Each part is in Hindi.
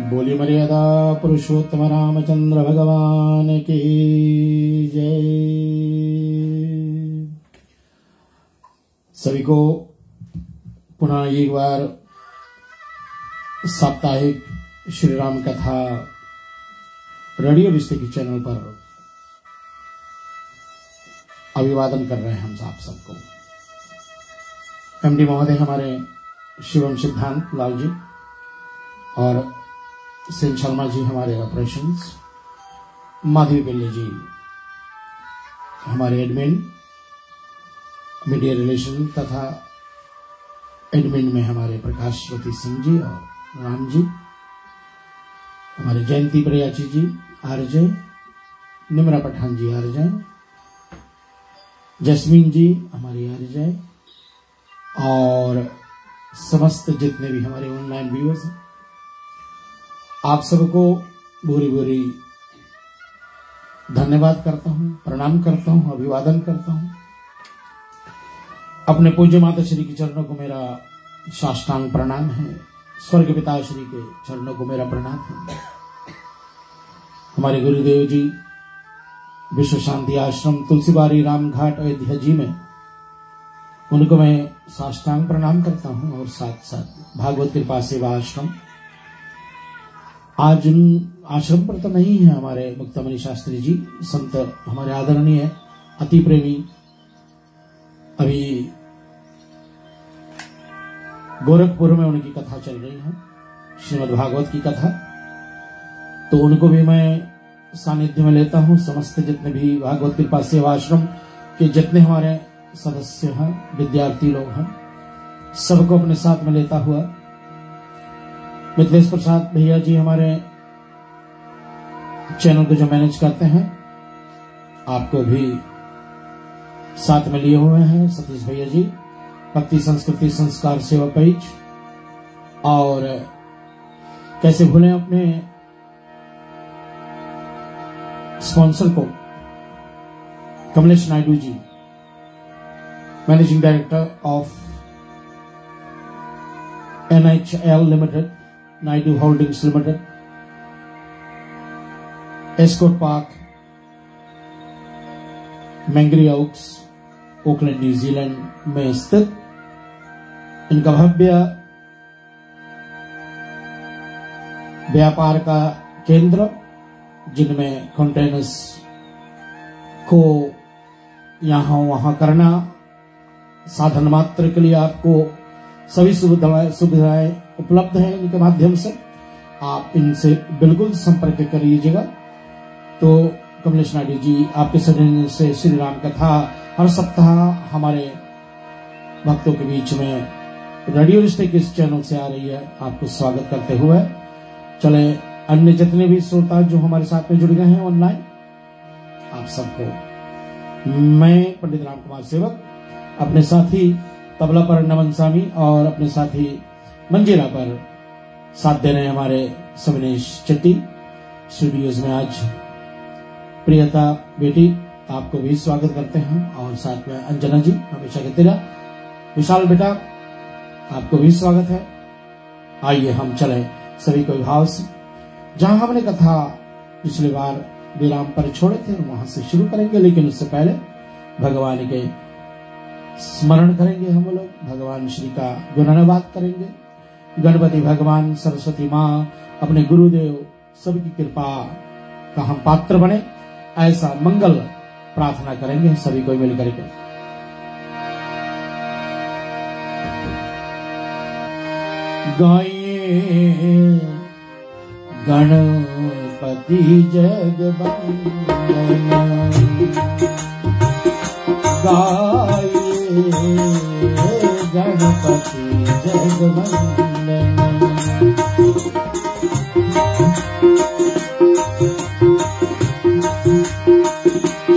बोली मर्यादा पुरुषोत्तम रामचंद्र भगवान की जय। सभी को पुनः एक बार साप्ताहिक श्री राम कथा रेडियो रिश्ते की चैनल पर अभिवादन कर रहे हैं हम आप सबको। एमडी महोदय हमारे शिवम सिद्धांत लाल जी और सेन शर्मा जी हमारे ऑपरेशंस, माधवी पिल्ले जी हमारे एडमिन मीडिया रिलेशन तथा एडमिन में हमारे प्रकाशवती सिंह जी और राम जी, हमारे जयंती प्रयाची जी आरजे, निमरा पठान जी आरजे, जस्मीन जी हमारी आरजे और समस्त जितने भी हमारे ऑनलाइन व्यूअर्स हैं, आप सबको भूरी भूरी धन्यवाद करता हूं, प्रणाम करता हूं, अभिवादन करता हूं। अपने पूज्य माता श्री के चरणों को मेरा साष्टांग प्रणाम है। स्वर्ग पिता श्री के चरणों को मेरा प्रणाम है। हमारे गुरुदेव जी विश्व शांति आश्रम तुलसीबारी रामघाट अयोध्या जी में, उनको मैं साष्टांग प्रणाम करता हूं और साथ साथ भागवत कृपा सेवा आश्रम, आज उन आश्रम पर तो नहीं है हमारे मुक्तामणि शास्त्री जी संत, हमारे आदरणीय अति प्रेमी, अभी गोरखपुर में उनकी कथा चल रही है, श्रीमद् भागवत की कथा, तो उनको भी मैं सानिध्य में लेता हूं। समस्त जितने भी भागवत कृपा सेवा आश्रम के जितने हमारे सदस्य हैं, विद्यार्थी लोग हैं, सबको अपने साथ में लेता हुआ मिथिलेश प्रसाद भैया जी हमारे चैनल को जो मैनेज करते हैं, आपको भी साथ में लिए हुए हैं। सतीश भैया जी भक्ति संस्कृति संस्कार सेवा पेज, और कैसे भूलें अपने स्पॉन्सर को, Kamlesh Naidu ji, managing director of NHL limited, Naidu holdings limited, Ascot park, Mangere Oaks, Auckland New Zealand में स्थित इनका भव्य व्यापार का केंद्र, जिनमें कंटेनर्स को यहां वहां करना, साधन मात्र के लिए आपको सभी सुविधाएं उपलब्ध हैं। इनके माध्यम से आप इनसे बिल्कुल संपर्क कर लीजिएगा। तो कमलेश नायडू जी आपके सौजन्य से श्री राम कथा हर सप्ताह हमारे भक्तों के बीच में रेडियो रिश्ते के इस चैनल से आ रही है। आपको स्वागत करते हुए चले अन्य जितने भी श्रोता जो हमारे साथ में जुड़ गए हैं ऑनलाइन, आप सबको मैं पंडित राम कुमार सेवक, अपने साथी तबला पर नमन स्वामी और अपने साथी मंजीरा पर साथ दे रहे हैं हमारे सविनेश चट्टी। स्टूडियोज में आज प्रियता बेटी आपको भी स्वागत करते हैं, और साथ में अंजना जी हमेशा की तरह, विशाल बेटा आपको भी स्वागत है। आइए हम चले सभी को भाव से, जहां हमने कथा पिछली बार विराम पर छोड़े थे वहां से शुरू करेंगे, लेकिन उससे पहले भगवान के स्मरण करेंगे। हम लोग भगवान श्री का गुणानुवाद करेंगे। गणपति भगवान, सरस्वती माँ, अपने गुरुदेव सबकी कृपा का हम पात्र बने, ऐसा मंगल प्रार्थना करेंगे सभी को मिलकर के। गाये गणपति जगवंदना, गाये गणपति जगवंदना,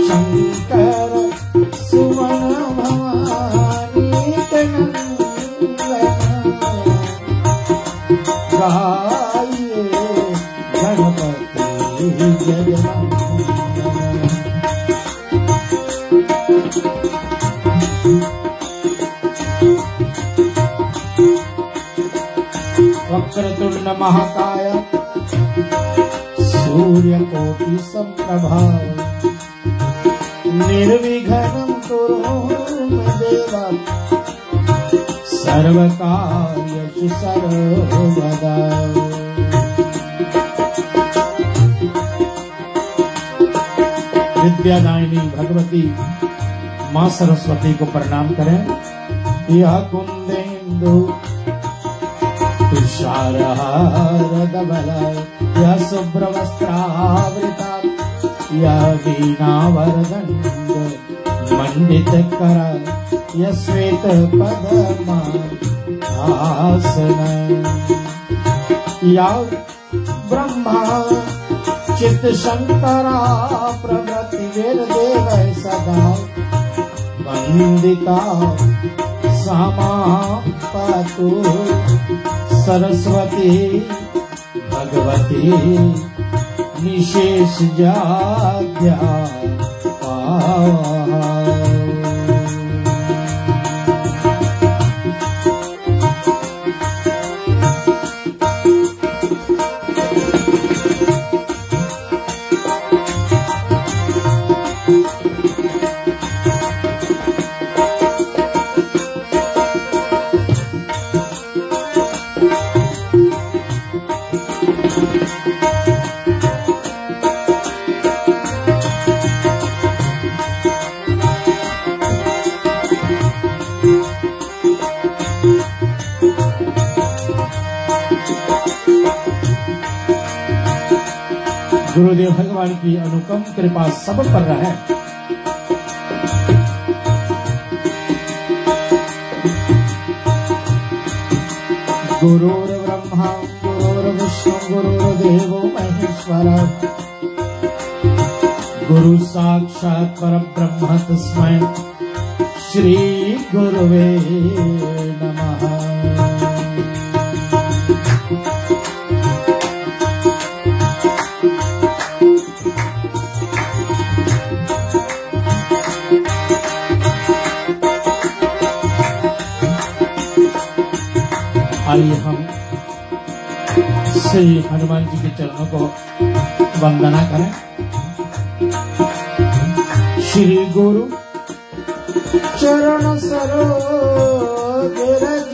शंकर सुमन भवानी के नंदना, गाये गणपति जगवंदना। वक्रतुंड महाकाय सूर्यकोटि समप्रभा निर्विघ्नं कुरु मे देव सर्वकार्येषु सर्वदा। विद्यादायिनी भगवती माँ सरस्वती को प्रणाम करें। यह कुंदेन्दु तुषारहारधवला यह शुभ्रवस्त्रावृता यह वीणावरदण्ड मंडितकरा यह श्वेतपद्मासन या ब्रह्मा चित्त शंकरा प्रभृति वेद देव सदा वंदिता सामा पातु सरस्वती भगवती निशेष जाद्या गुरुदेव भगवान की अनुपम कृपा सब पर रहे। गुरुर्ब्रह्मा गुरुर्विष्णु गुरुर्देवो महेश्वरा गुरु साक्षात् परब्रह्म तस्मै श्री गुरुवे नमः। आइए हम श्री हनुमान जी के चरणों को वंदना करें। श्री गुरु चरण सरोज रज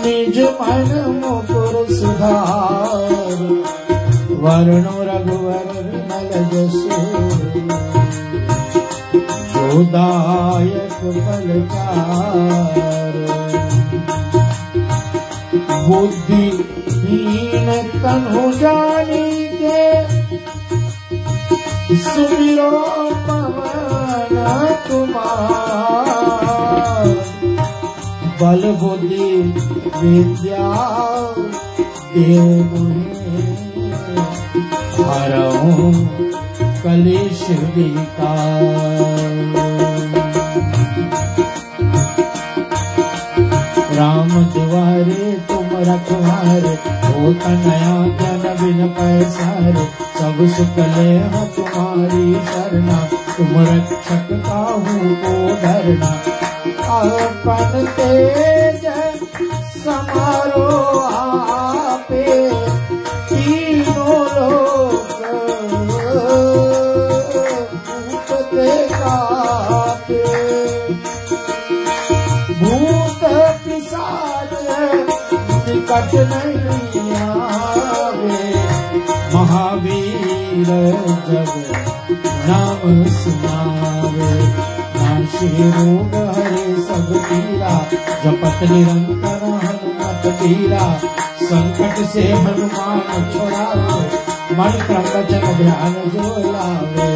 निज मन मुकुर सुधार वर्ण रघुवर विमल जसु दायक फलचार बुद्धिहीन तनु जानिके सुमिरो पवन कुमार बल बुद्धि विद्या देव मुहे हरऊं कलेश विकार। राम दुआरे तुम रखवारे होता नया जन बिन पैसारे सब सुख ले तुम्हारी शरणा तुम रक्षक काहू को डरना। अपन तेज समारो आपे तीनों लोक भूत पिशाच निकट नहीं आवे महावीर जब नाम सुनावे। नाशे रोग हरे सब पीरा जपत निरंतर हनुमत पीरा संकट से हनुमान छुड़ावे मन क्रम वचन ध्यान जो लावे।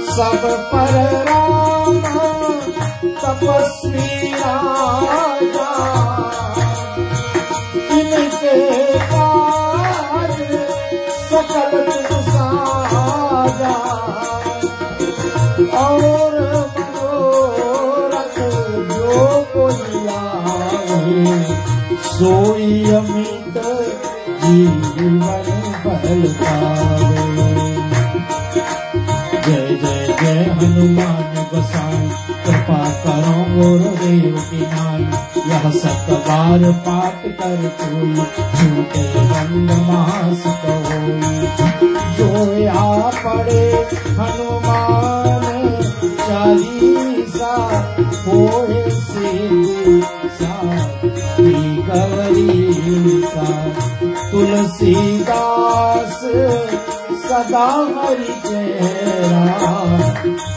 सब पर राम तपस्वी राजा इनके काज सकल साजा और मनोरथ जो कोई लावे सोई अमित जीवन बल पावे। जय जय जय हनुमान गोसाई कृपा करो गुरुदेव की नाई। यह 7 बार पाठ कर कोई छूटे बंद मास कोई। जो या पढ़े हनुमान चालीसा होए सिद्धि साखी गौरीसा। तुलसीदास सदा हरि चेरा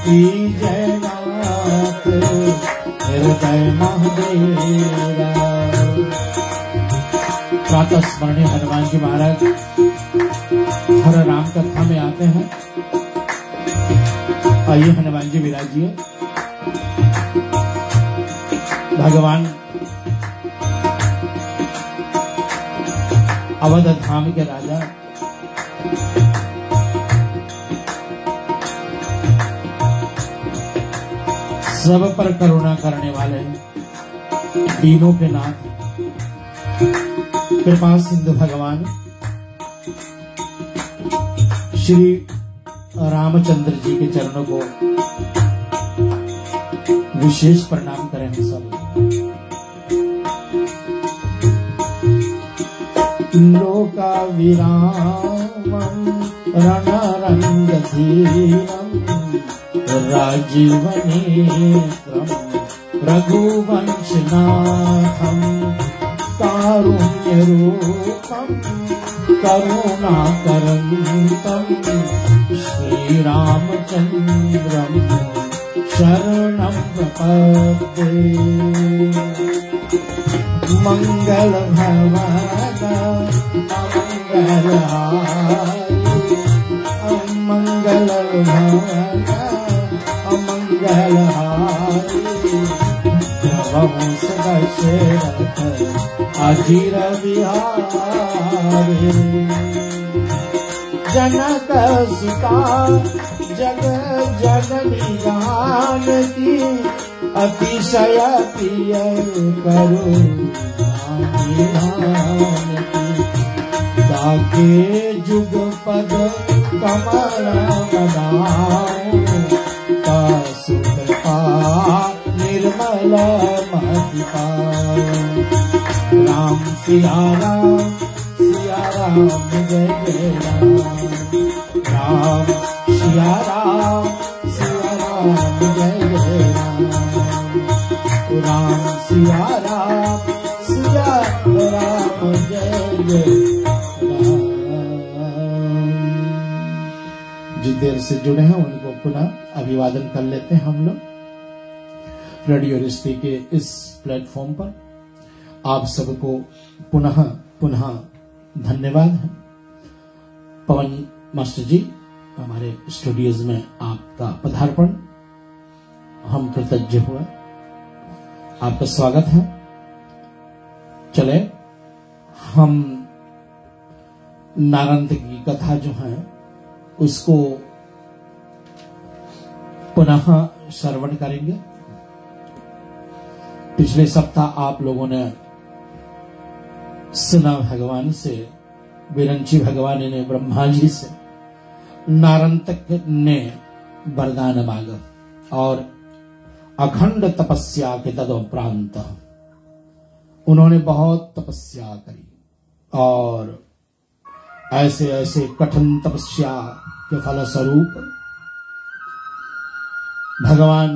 कीजय नाथ हृदय महदेरा। प्रातः स्मरणीय हनुमान जी महाराज हर राम कथा में आते हैं। आइए हनुमान जी विराजिए। भगवान अवध धाम के राजा सब पर करुणा करने वाले दीनों के नाथ कृपा सिंधु भगवान श्री रामचंद्र जी के चरणों को विशेष प्रणाम करें हम सब। लोका विरामं रणरंगधीरं राजीव नेत्रं रघुवंशनाथं कारुण्यरूपं करुणाकरन्तं श्रीरामचन्द्रं शरणं प्रपद्ये। मंगल भवन अमंगल भवन अमंगल वंश दशरथ अजीर बिहारी। जनक सुता जग जननी जानकी अतिशय प्रिय करुणानिधानकी। ताके जुग पद कमल बदाऊं तासु कृपा निर्मल मति पाऊं। राम सिया राम जय जय राम। राम सिया राम जय जय राम। राम सिया राम जय जय राम। जिस देर से जुड़े हैं उनको पुनः अभिवादन कर लेते हैं हम लोग। रेडियो रिश्ते के इस प्लेटफॉर्म पर आप सबको पुनः धन्यवाद है। पवन मास्टर जी हमारे स्टूडियोज में आपका पधार्पण हम कृतज्ञ हुए। आपका स्वागत है। चले हम नारंत की कथा जो है उसको पुनः श्रवण करेंगे। पिछले सप्ताह आप लोगों ने सुना भगवान से, विरंची भगवान ने ब्रह्मा जी से नारंतक ने वरदान मांगा और अखंड तपस्या के तदुपरांत उन्होंने बहुत तपस्या करी और ऐसे ऐसे कठिन तपस्या के फलस्वरूप भगवान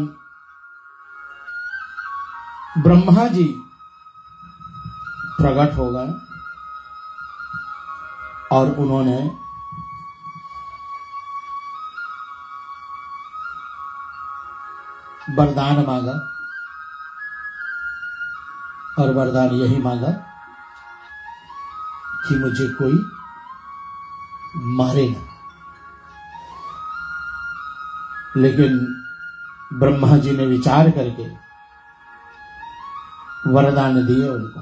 ब्रह्मा जी प्रकट हो गए और उन्होंने वरदान मांगा और वरदान यही मांगा कि मुझे कोई मारे ना। लेकिन ब्रह्मा जी ने विचार करके वरदान दिए उनको।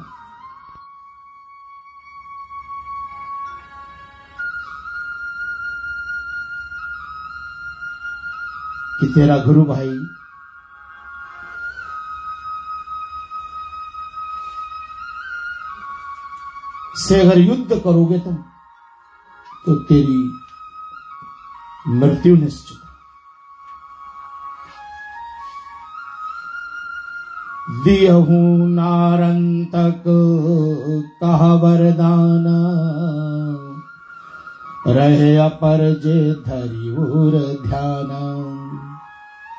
कि तेरा गुरु भाई से अगर युद्ध करोगे तुम तो तेरी मृत्यु निश्चित। दियहू नारंतक कह वरदान, रहे अपर जे धरि उर ध्यान।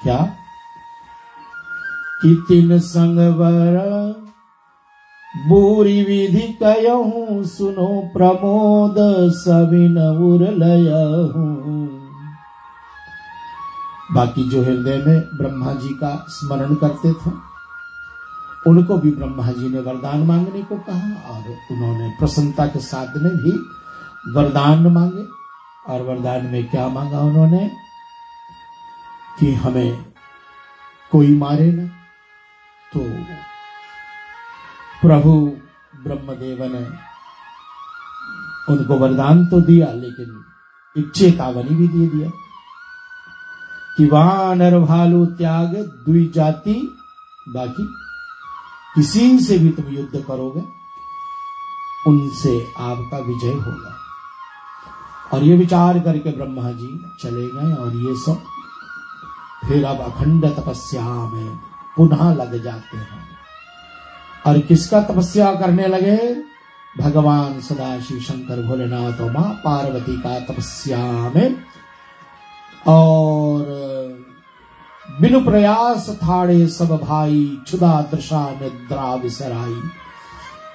क्या कि तीन संग वर बूरी विधि कयहूँ, सुनो प्रमोद सविन उर लयहूँ। बाकी जो हृदय में ब्रह्मा जी का स्मरण करते थे उनको भी ब्रह्मा जी ने वरदान मांगने को कहा और उन्होंने प्रसन्नता के साथ में भी वरदान मांगे। और वरदान में क्या मांगा उन्होंने कि हमें कोई मारे न। तो प्रभु ब्रह्मदेव ने उनको वरदान तो दिया लेकिन एक चेतावनी भी दे दिया कि वानर भालू त्याग दुई जाति, बाकी किसी से भी तुम युद्ध करोगे उनसे आपका विजय होगा। और ये विचार करके ब्रह्मा जी चले गए और ये सब फिर अब अखंड तपस्या में पुनः लग जाते हैं। और किसका तपस्या करने लगे? भगवान सदाशिव शंकर भोलेनाथ और मां पार्वती का तपस्या में। और बिनु प्रयास थाड़े सब भाई, क्षुधा तृषा निद्रा विसराई।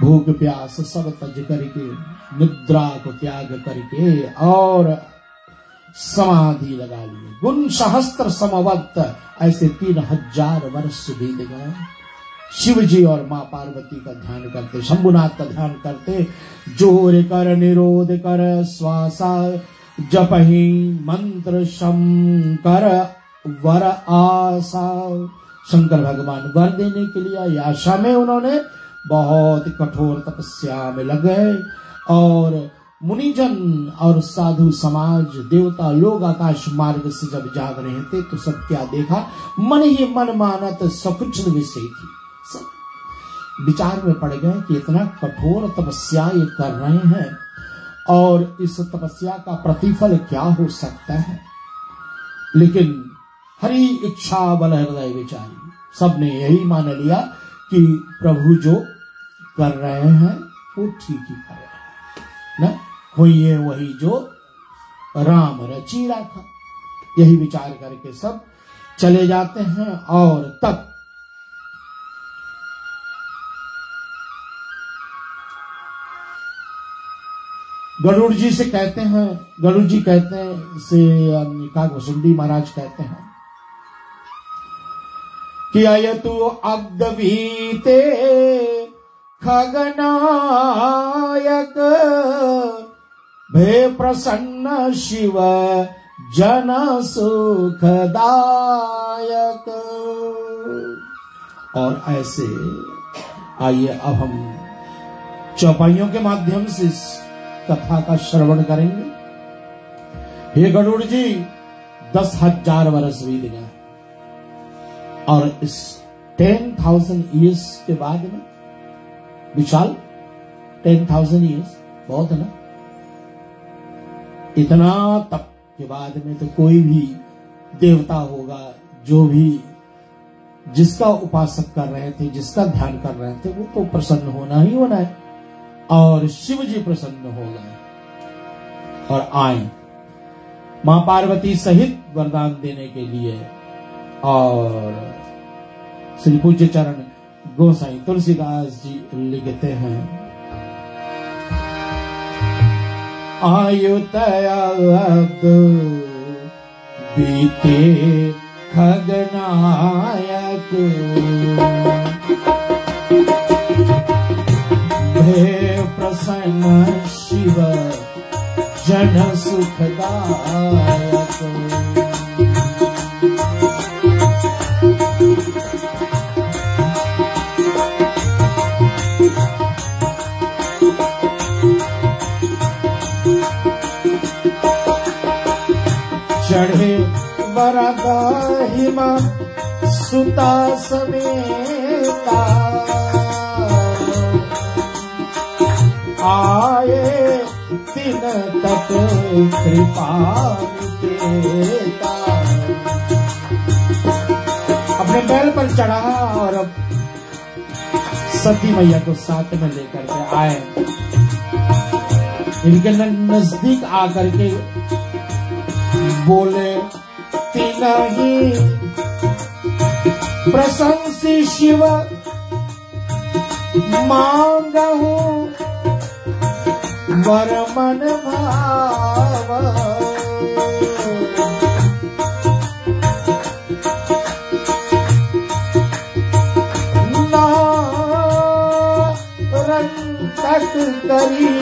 भूख प्यास सब तज करके, निद्रा को त्याग करके और समाधि लगा लिए। गुण सहस्त्र समवत, ऐसे 3000 वर्ष बीत गए। शिव जी और मां पार्वती का ध्यान करते, शंभुनाथ का ध्यान करते। जोर कर निरोध कर श्वासा, जपहि मंत्र शंकर वर आशा। शंकर भगवान वर देने के लिए आशा में उन्होंने बहुत कठोर तपस्या में लग गए। और मुनिजन और साधु समाज, देवता लोग आकाश मार्ग से जब जाग रहे थे तो सब क्या देखा? मन ही मन मानत सकुच विषय थी। सब विचार में पड़ गए कि इतना कठोर तपस्या ये कर रहे हैं और इस तपस्या का प्रतिफल क्या हो सकता है। लेकिन हरि इच्छा बल हृदय विचारी, सबने यही मान लिया कि प्रभु जो कर रहे हैं वो ठीक ही कर रहे हैं ना, होइए वही जो राम रची रखा। यही विचार करके सब चले जाते हैं। और तब गरुड़ जी से कहते हैं, गरुड़ जी कहते हैं से काकभुसुंडी महाराज कहते हैं कि अयतु अब्दवीते खगनायक, भे प्रसन्न शिव जन सुखदायक। और ऐसे आइए अब हम चौपाइयों के माध्यम से इस कथा का श्रवण करेंगे। हे गरुड़ जी, 10,000 वर्ष बीत गए और इस 10,000 ईयर्स के बाद में, विशाल 10,000 ईयर्स बहुत है ना, इतना तप के बाद में तो कोई भी देवता होगा जो भी जिसका उपासक कर रहे थे, जिसका ध्यान कर रहे थे, वो तो प्रसन्न होना ही होना है। और शिव जी प्रसन्न हो गए और आए मां पार्वती सहित वरदान देने के लिए। और श्री पूज्य चरण गोसाई तुलसीदास जी लिखते हैं, आयुतयद बीते खगनायक, भे प्रसन्न शिव जन सुखदायक। चढ़े वरद हिमा सुता समेता, आए दिन तक कृपा देता। अपने बैल पर चढ़ा और सती मैया को साथ में लेकर के आए। इनके नजदीक आकर के बोले, तीना ही प्रशंसी शिव मांगहु वर मन भाव। नारंतक करी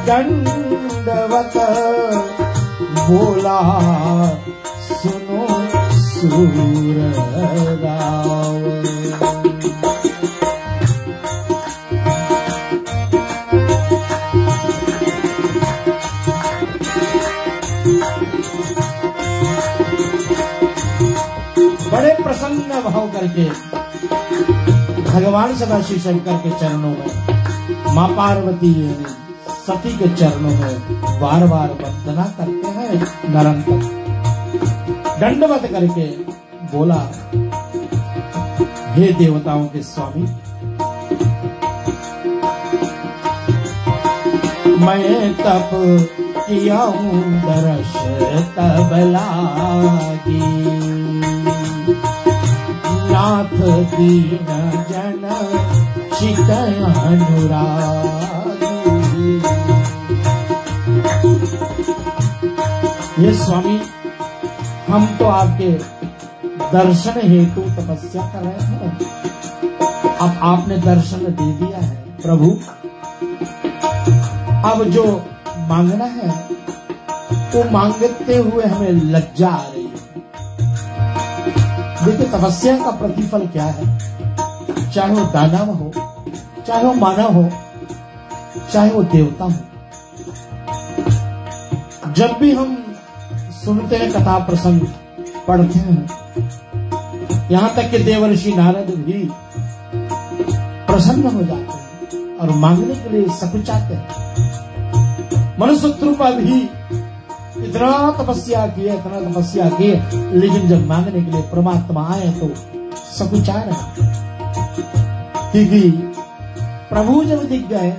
दंडवत बोला, सुनो सूर राव। बड़े प्रसन्न भाव करके भगवान सदाशिव शंकर के चरणों में, मां पार्वती सती के चरणों में बार बार वंदना करते हैं। निरंतर दंडवत करके बोला, हे देवताओं के स्वामी, मैं तप किया हूं दर्श तब लागी, नाथ दीन जन चित अनुरागी। ये स्वामी, हम तो आपके दर्शन हेतु तपस्या कर रहे हैं, अब आपने दर्शन दे दिया है प्रभु। अब जो मांगना है वो मांगते हुए हमें लज्जा आ रही है। देखिए तपस्या का प्रतिफल क्या है, चाहे वो दानव हो, चाहे वो मानव हो, चाहे वो देवता हो। जब भी हम सुनते हैं, कथा प्रसंग पढ़ते हैं, यहां तक कि देवर्षि नारद भी प्रसन्न हो जाते हैं और मांगने के लिए सकुचाते हैं। मनुष्य भी इतना तपस्या किए, इतना तपस्या किए, लेकिन जब मांगने के लिए परमात्मा आए तो सकुचा रहे, क्योंकि प्रभु जब दिख गए,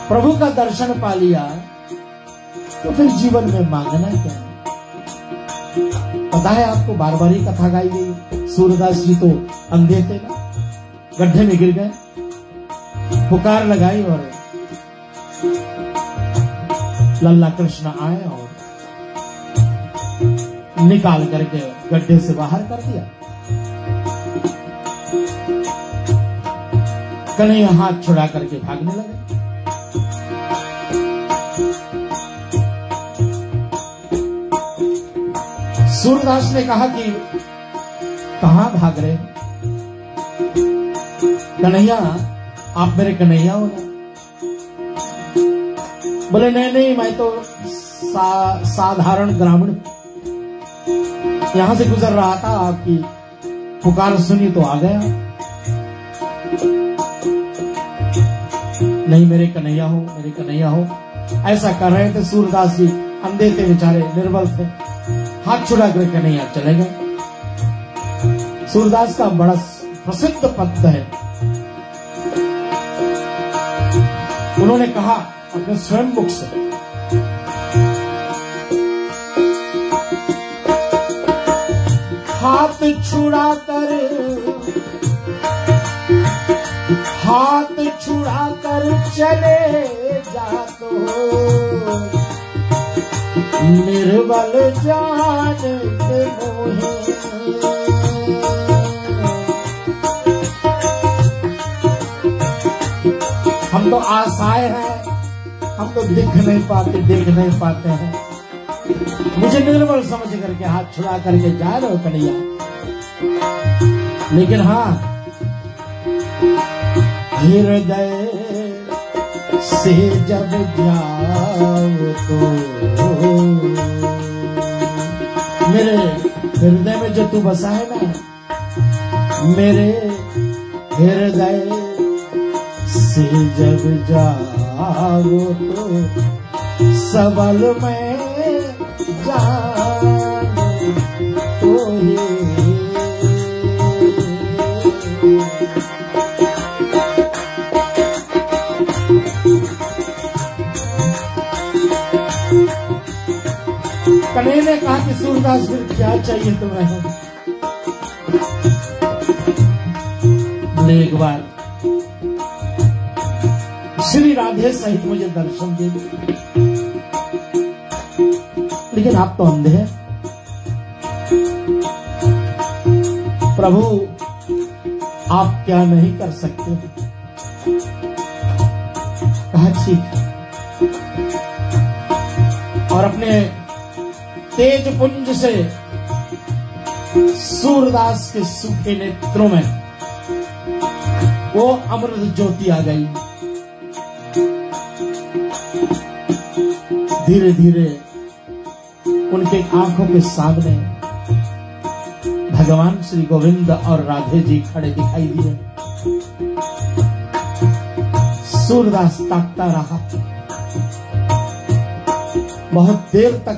प्रभु का दर्शन पा लिया, तो फिर जीवन में मांगना क्या है। पता है आपको, बार बार ही कथा गाई गई। सूरदास जी तो अंधे थे ना, गड्ढे में गिर गए, पुकार लगाई और लल्ला कृष्ण आए और निकाल करके गड्ढे से बाहर कर दिया। कन्हैया हाथ छुड़ा करके भागने लगे। सूरदास ने कहा कि कहां भाग रहे कन्हैया, आप मेरे कन्हैया हो ना? बोले नहीं नहीं, मैं तो साधारण ग्रामीण यहां से गुजर रहा था, आपकी पुकार सुनी तो आ गया। नहीं मेरे कन्हैया हो, मेरे कन्हैया हो, ऐसा कर रहे थे। सूरदास जी अंधे थे बेचारे, निर्बल थे, हाथ छुड़ा कर कन्हैया चले गए। सूरदास का बड़ा प्रसिद्ध पद है, उन्होंने कहा अपने स्वयं मुख से, हाथ छुड़ा कर चले जातो, निर्बल जान के मोहे। हम तो आशाएं हैं, हम तो दिख नहीं पाते, देख नहीं पाते हैं। मुझे निर्बल समझ करके हाथ छुड़ा करके जा रहे हो कन्हैया, लेकिन हाँ हृदय से जब जाओ तो मेरे हृदय में जो तू बसा है ना, मेरे हृदय से जब जाओ तो सबल में जान तो कन्हैया ने कहा कि सूरदास फिर क्या चाहिए तुम्हें? बोले एक बार श्री राधे सहित मुझे दर्शन दे। लेकिन आप तो अंधे हैं प्रभु, आप क्या नहीं कर सकते? कहा ठीक। और अपने तेज पुंज से सूरदास के सूखे नेत्रों में वो अमृत ज्योति आ गई। धीरे धीरे उनके आंखों के सामने भगवान श्री गोविंद और राधे जी खड़े दिखाई दिए। सूरदास ताकता रहा, बहुत देर तक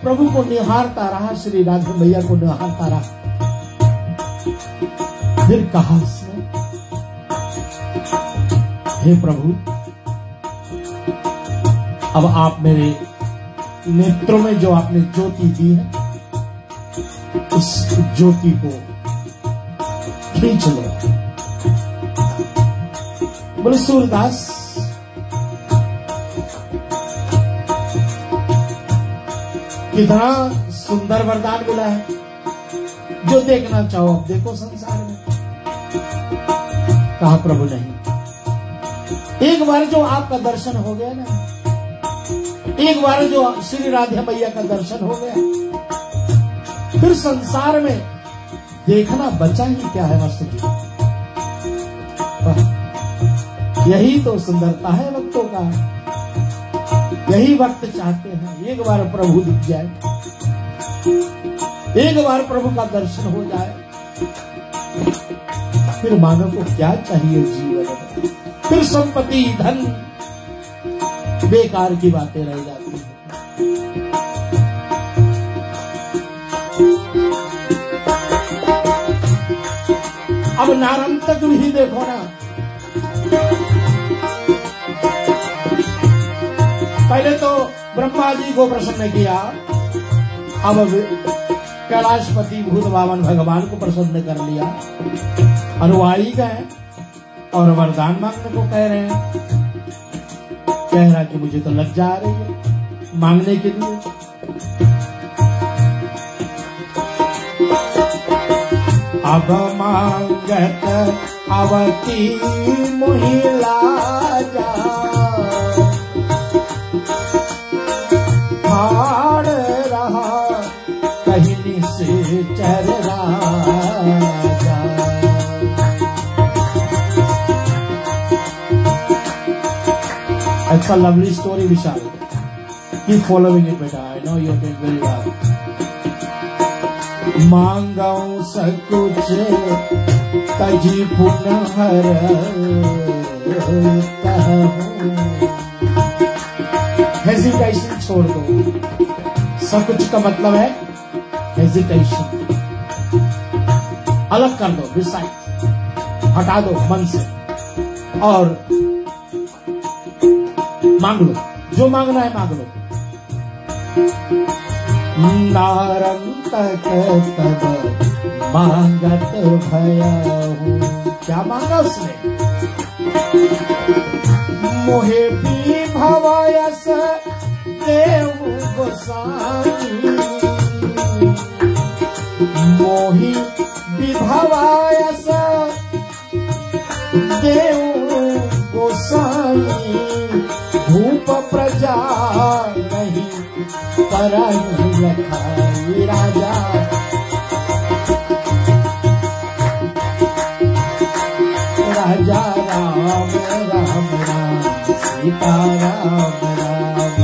प्रभु को निहारता रहा, श्री राधे मैया को निहारता रहा। फिर कहा उसने, हे प्रभु, अब आप मेरे नेत्रों में जो आपने ज्योति दी है, उस ज्योति को खींच लो। बोले सूरदास, कितना सुंदर वरदान मिला है, जो देखना चाहो अब देखो संसार में। कहा प्रभु नहीं, एक बार जो आपका दर्शन हो गया ना, एक बार जो श्री राधे मैया का दर्शन हो गया, फिर संसार में देखना बचा ही क्या है वस्तु जी। यही तो सुंदरता है भक्तों का, यही भक्त चाहते हैं। एक बार प्रभु दिख जाए, एक बार प्रभु का दर्शन हो जाए, फिर मानव को क्या चाहिए जीवन में? फिर संपत्ति धन बेकार की बातें रह जाती हैं। अब नारंतक भी देखो ना, पहले तो ब्रह्मा जी को प्रसन्न किया, अब कैलाशपति भूत बामन भगवान को प्रसन्न कर लिया। अनुयायी गए और वरदान मांगने को कह रहे हैं। कह रहा कि मुझे तो लज्जा आ रही है मांगने के लिए। अब मांगत अवती महिला जा, हाड़ रहा कहीं से चर राजा। It's a lovely story, Vishal. Keep following it, beta. I know you're doing very well. मांगाऊं सकुच तजी पुनः हेजिटेशन छोड़ दो। सकुच का मतलब है हेजिटेशन, अलग कर दो, डिसाइड, हटा दो मन से और मांग लो, जो मांगना है मांग लो। नारंतक तब मांगत भया हूँ। क्या मांगा उसने? मोहे भी भवायस देव गोसाई, मोहि विभवायस देव गोसाई। भूप प्रजा नहीं परही लखाई राजा। राजा राम राम राम सीता राम राम,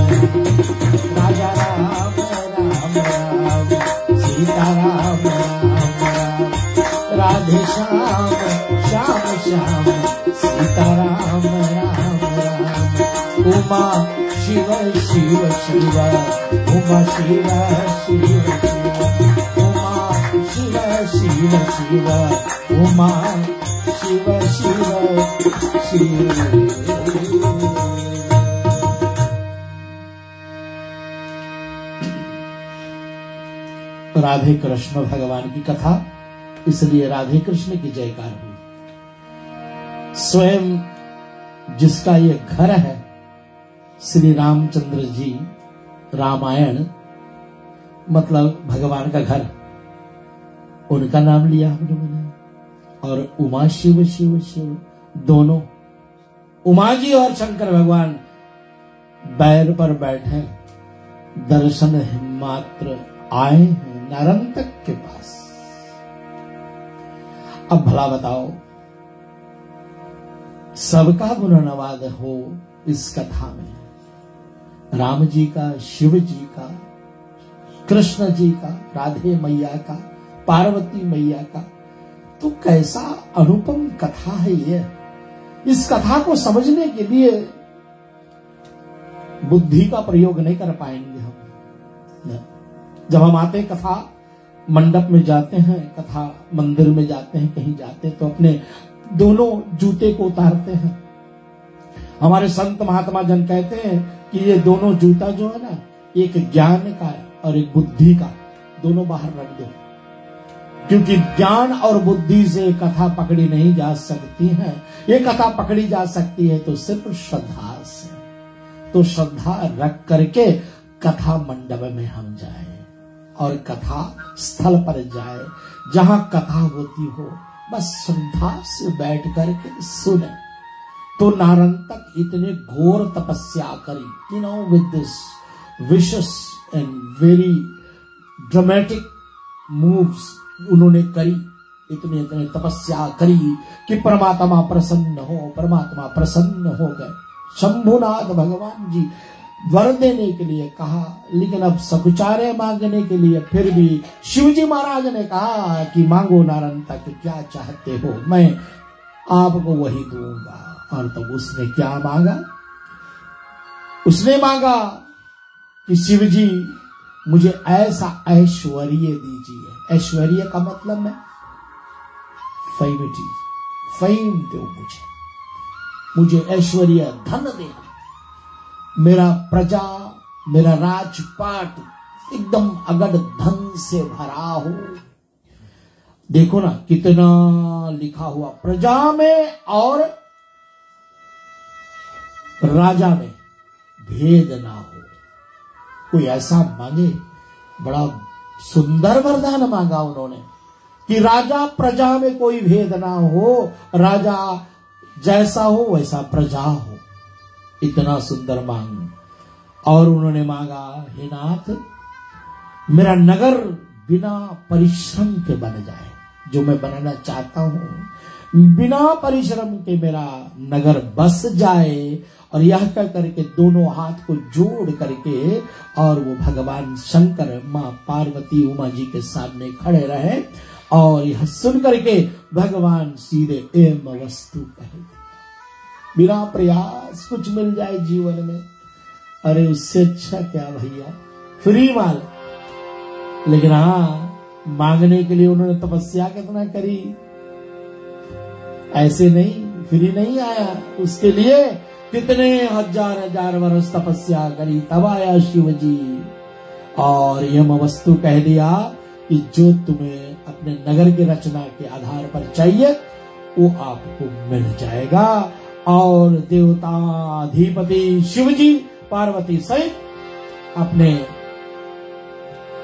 राजा राम राम राम सीता राम राम राम, राधे श्याम श्याम श्याम सीता राम राम राम। उमा शिव शिव शिव, उमा शिव शिव शिव, उमा शिव शिव शिव, उमा शिव शिव शिव। राधे कृष्ण भगवान की कथा, इसलिए राधे कृष्ण की जयकार हुई। स्वयं जिसका ये घर है श्री रामचंद्र जी, रामायण मतलब भगवान का घर, उनका नाम लिया हम लोगों ने। और उमा शिव शिव शिव दोनों, उमा जी और शंकर भगवान बैर पर बैठे, दर्शन मात्र आए हैं नारंतक के पास। अब भला बताओ, सबका गुणनवाद हो इस कथा में, राम जी का, शिव जी का, कृष्ण जी का, राधे मैया का, पार्वती मैया का, तो कैसा अनुपम कथा है ये। इस कथा को समझने के लिए बुद्धि का प्रयोग नहीं कर पाएंगे हम। जब हम आते हैं कथा मंडप में जाते हैं, कथा मंदिर में जाते हैं, कहीं जाते हैं तो अपने दोनों जूते को उतारते हैं। हमारे संत महात्मा जन कहते हैं कि ये दोनों जूता जो है ना, एक ज्ञान का और एक बुद्धि का, दोनों बाहर रख दो, क्योंकि ज्ञान और बुद्धि से कथा पकड़ी नहीं जा सकती है। ये कथा पकड़ी जा सकती है तो सिर्फ श्रद्धा से। तो श्रद्धा रख करके कथा मंडप में हम जाए और कथा स्थल पर जाए, जहां कथा होती हो, बस श्रद्धा से बैठ करके सुने। तो नारंतक इतने घोर तपस्या करी, with this wishes and very dramatic moves उन्होंने करी, इतने इतने तपस्या करी कि परमात्मा प्रसन्न हो गए। शंभुनाथ भगवान जी वर देने के लिए कहा, लेकिन अब सकुचारे मांगने के लिए फिर भी शिवजी महाराज ने कहा कि मांगो नारंतक, क्या चाहते हो, मैं आपको वही दूंगा। और तो उसने क्या मांगा? उसने मांगा कि शिवजी मुझे ऐसा ऐश्वर्य दीजिए। ऐश्वर्य का मतलब है फेमिटी, फेम दो मुझे ऐश्वर्य, धन देना, मेरा प्रजा, मेरा राजपाट एकदम अगड़ धन से भरा हो। देखो ना कितना लिखा हुआ, प्रजा में और राजा में भेद ना हो। कोई ऐसा मांगे, बड़ा सुंदर वरदान मांगा उन्होंने कि राजा प्रजा में कोई भेद ना हो, राजा जैसा हो वैसा प्रजा हो। इतना सुंदर मांग। और उन्होंने मांगा, हे नाथ, मेरा नगर बिना परिश्रम के बन जाए, जो मैं बनाना चाहता हूं बिना परिश्रम के मेरा नगर बस जाए। और यह कह करके दोनों हाथ को जोड़ करके और वो भगवान शंकर, मां पार्वती, उमा जी के सामने खड़े रहे। और यह सुन करके भगवान सीधे एम वस्तु कहे, बिना प्रयास कुछ मिल जाए जीवन में, अरे उससे अच्छा क्या भैया, फ्री माल। लेकिन हाँ, मांगने के लिए उन्होंने तपस्या कितना करी, ऐसे नहीं, फ्री नहीं आया। उसके लिए कितने हजार हजार वर्ष तपस्या करी, तब आया शिव जी और यम वस्तु कह दिया कि जो तुम्हें अपने नगर की रचना के आधार पर चाहिए वो आपको मिल जाएगा। और देवता अधिपति शिव जी पार्वती सहित अपने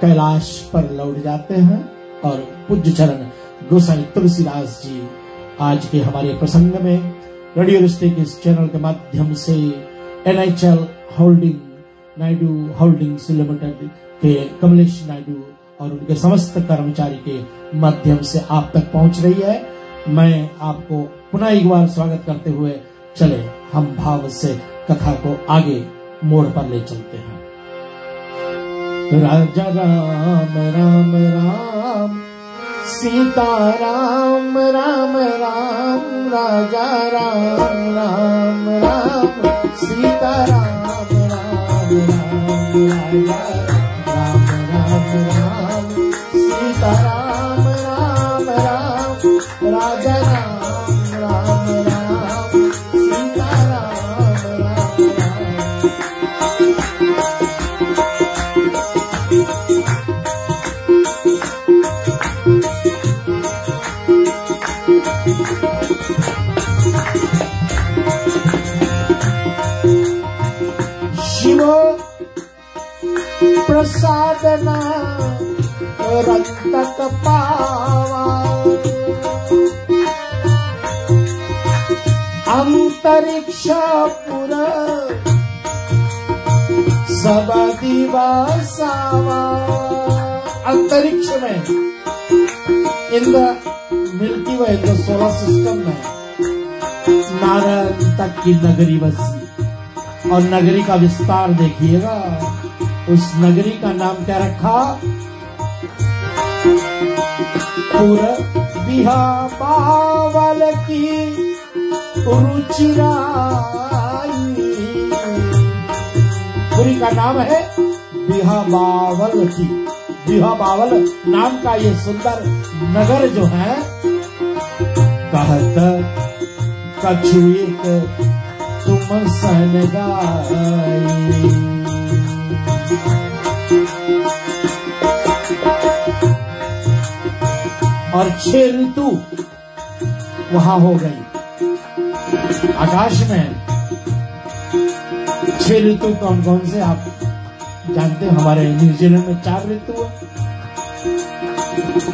कैलाश पर लौट जाते हैं। और पूज्य चरण गोसाई तुलसीदास जी आज के हमारे प्रसंग में रेडियो रिश्ते के इस चैनल के माध्यम से NHL holding, Naidu holdings limited के कमलेश नायडू और उनके समस्त कर्मचारी के माध्यम से आप तक पहुंच रही है। मैं आपको पुनः एक बार स्वागत करते हुए चले हम भाव से कथा को आगे मोड़ पर ले चलते हैं। राजा राम राम राम, सीता राम राम राम, राजा राम राम राम, सीता राम राम राम, राजा राम राम राम, सीता राम राम राम, राजा राम राम राम, सीता राम राम राम। प्रसादना रंतक पावा, अंतरिक्ष पुर सब दिवसावा। अंतरिक्ष में in the milky way in the solar system में नारायण तक की नगरी बसी, और नगरी का विस्तार देखिएगा। उस नगरी का नाम क्या रखा? पुर बिहा बावल की रुचिराई। पुरी का नाम है बिहा बावल की। बिहा बावल नाम का ये सुंदर नगर जो है, कहत कछु एक तुम सन गाई। और 6 ऋतु वहां हो गई आकाश में। 6 ऋतु कौन कौन से आप जानते हैं? हमारे न्यूजीलैंड में 4 ऋतु है,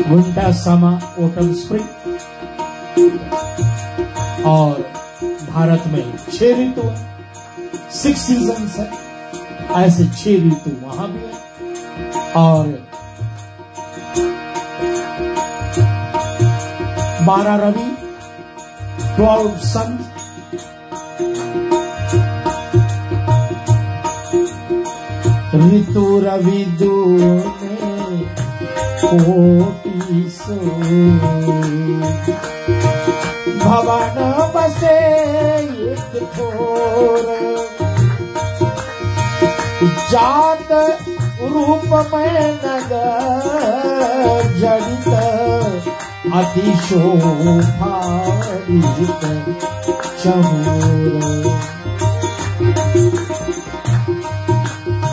विंटर, समर, ऑटम, स्प्रिंग। और भारत में 6 ऋतु है, 6 सीजन्स है। ऐसे 6 ऋतु वहां भी है। और 12 रवि, 12 सन, ऋतु रवि दूने कोटि सो, भवन बसे एक ठोर, जात रूप में नगर जड़ित अति शोभायित चमोर।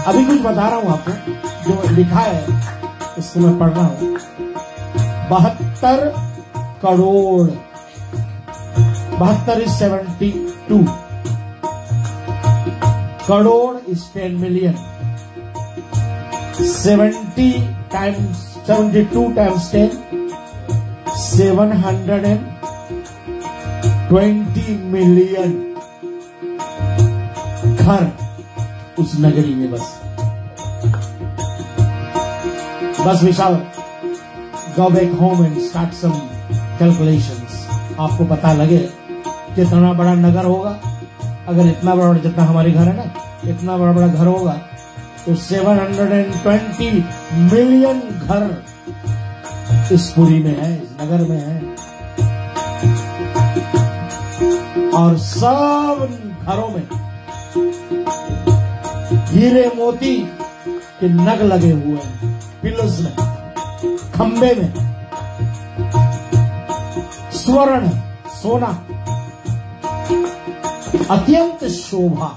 अभी कुछ बता रहा हूं आपको, जो लिखा है इसको मैं पढ़ रहा हूं। 72 crore, 72 is 72, crore is 10 million, 72 times 10, 720 million घर उस नगरी में बस विशाल, go back home and start some calculations। आपको पता लगे कितना बड़ा नगर होगा। अगर इतना बड़ा, जितना हमारे घर है ना, इतना बड़ा बड़ा घर होगा तो 720 मिलियन घर इस पुरी में है, इस नगर में है। और सब घरों में हीरे मोती के नग लगे हुए हैं, पिलर्स में, खंबे में, स्वर्ण, सोना, अत्यंत शोभा।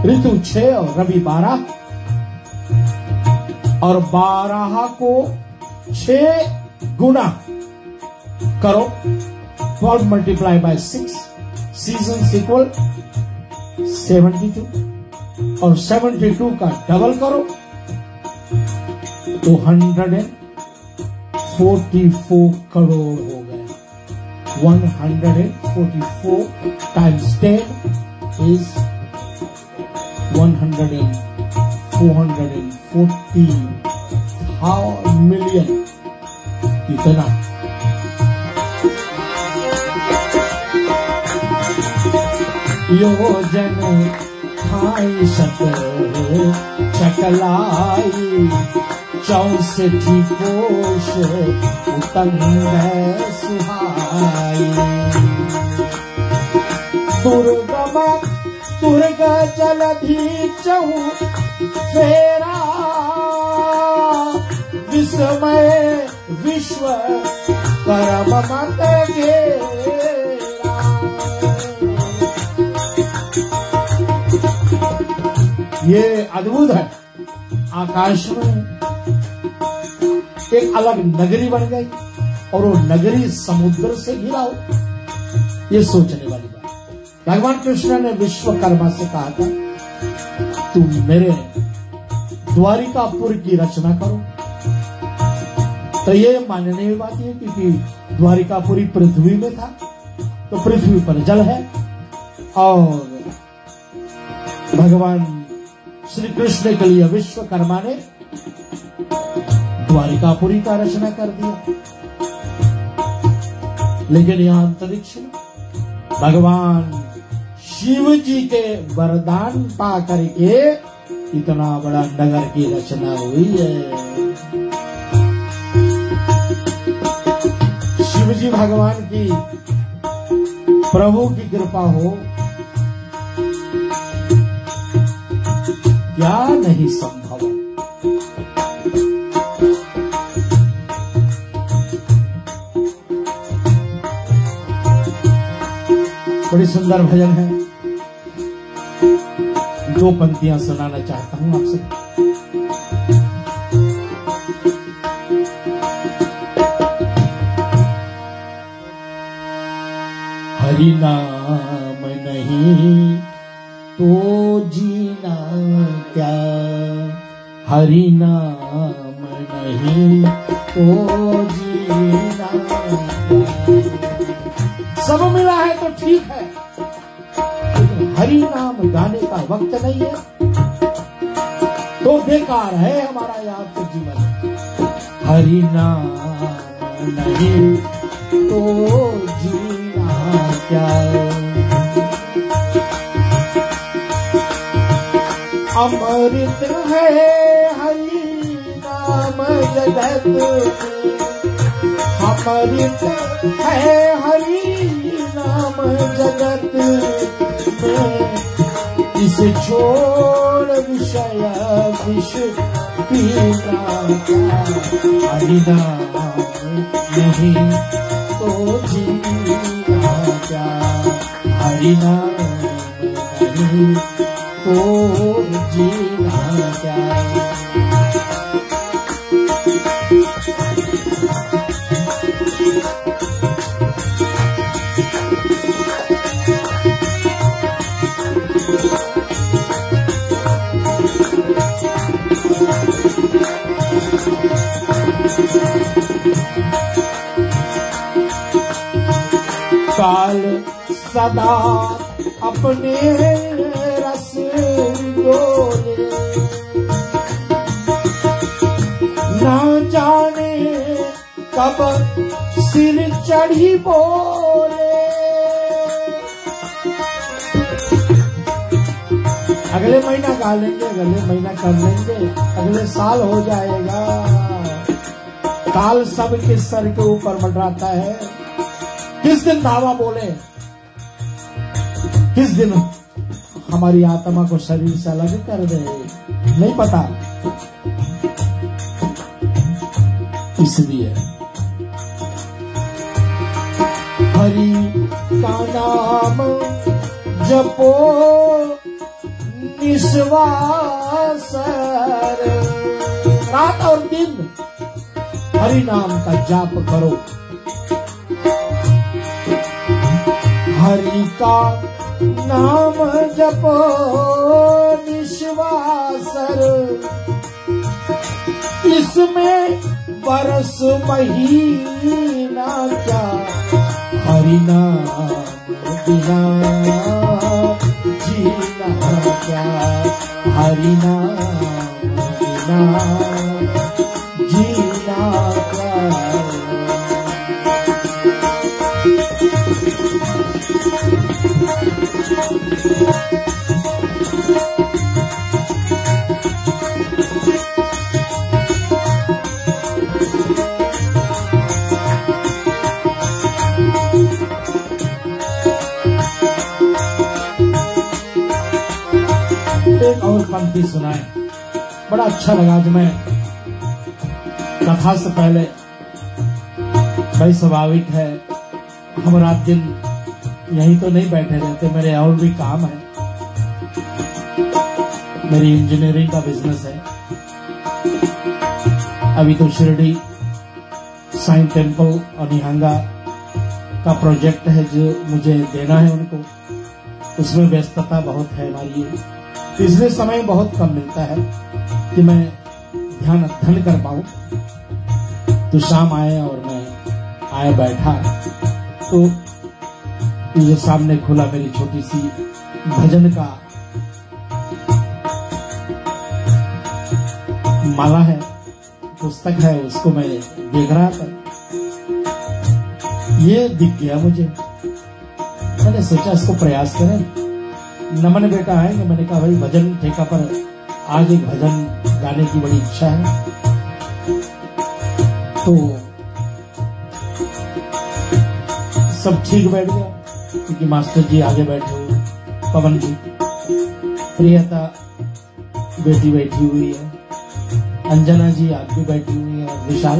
ऋतु 6 और रवि 12, और 12 को 6 गुना करो, 12 मल्टीप्लाई बाय 6, सीजन इक्वल 72, और 72 का डबल करो तो 144 करोड़ हो गए। 144 times 10 is 440 million। कितना? योजन ठाई शत चकलाई, 64 कोश उतंग सुहाई। दुर्गमा दुर्ग जलधि चहु फेरा, विस्मय विश्व करम मत गेरा। ये अद्भुत है। आकाश में एक अलग नगरी बन गई, और वो नगरी समुद्र से घिरा हो। ये सोचने वाली बात। भगवान कृष्ण ने विश्वकर्मा से कहा था तुम मेरे द्वारिकापुर की रचना करो। तो ये मानने की बात है, क्योंकि द्वारिकापुरी पृथ्वी में था, तो पृथ्वी पर जल है, और भगवान श्री कृष्ण के लिए विश्वकर्मा ने द्वारिकापुरी का रचना कर दिया। लेकिन यहां अंतरिक्ष में भगवान शिव जी के वरदान पा करके इतना बड़ा नगर की रचना हुई है। शिव जी भगवान की, प्रभु की कृपा हो, क्या नहीं संभव। बड़ी सुंदर भजन है, 2 पंक्तियां सुनाना चाहता हूं आपसे। हरि नाम नहीं तो जीना क्या, हरि नाम नहीं तो जीना क्या। सब मिला है तो ठीक है, हरि नाम गाने का वक्त नहीं है तो बेकार है हमारा यहाँ का जीवन। हरि नाम नहीं तो जीना क्या। अमृत है हरि नाम जगत में, अमृत है हरि नाम जगत में, इसे छोड़ विषय विष पीना क्या। हरि नाम नहीं तो जीना क्या, हरि नाम नहीं तो जीना क्या। काल सदा अपने रस डोले, ना जाने कब सिर चढ़ी बोले। अगले महीना गा लेंगे, अगले महीना कर लेंगे, अगले साल हो जाएगा। काल सबके सर के ऊपर मंडराता है। किस दिन धावा बोले, किस दिन हमारी आत्मा को शरीर से अलग कर दे, नहीं पता। इसलिए हरि का नाम जपो निस्वासर, रात और दिन हरि नाम का जाप करो। हरि का नाम जपो निस्वासर, इसमें बरस महीना क्या। हरि नाम बिना जीना क्या, हरि नाम बिना जीना क्या। एक और पंक्ति सुनाए, बड़ा अच्छा लगा। आज मैं कथा से पहले, भाई स्वाभाविक है हम रात दिन यहीं तो नहीं बैठे रहते, मेरे और भी काम है। मेरी इंजीनियरिंग का बिजनेस है। अभी तो शिरडी साईं टेम्पल और निहंगा का प्रोजेक्ट है जो मुझे देना है उनको, उसमें व्यस्तता बहुत है हमारी। इसलिए समय बहुत कम मिलता है कि मैं ध्यान अध्ययन कर पाऊं। तो शाम आए और मैं आए बैठा तो जो सामने खुला मेरी छोटी सी भजन का माला है, पुस्तक है, उसको मैं देख रहा था। ये दिख गया मुझे, मैंने सोचा इसको प्रयास करें। नमन बेटा आएंगे, मैंने कहा भाई भजन ठेका पर आज एक भजन गाने की बड़ी इच्छा है। तो सब ठीक बैठ गया क्योंकि मास्टर जी आगे बैठे हुए, पवन जी, प्रियता बेटी बैठी हुई है, अंजना जी आप भी बैठी हुई है, और विशाल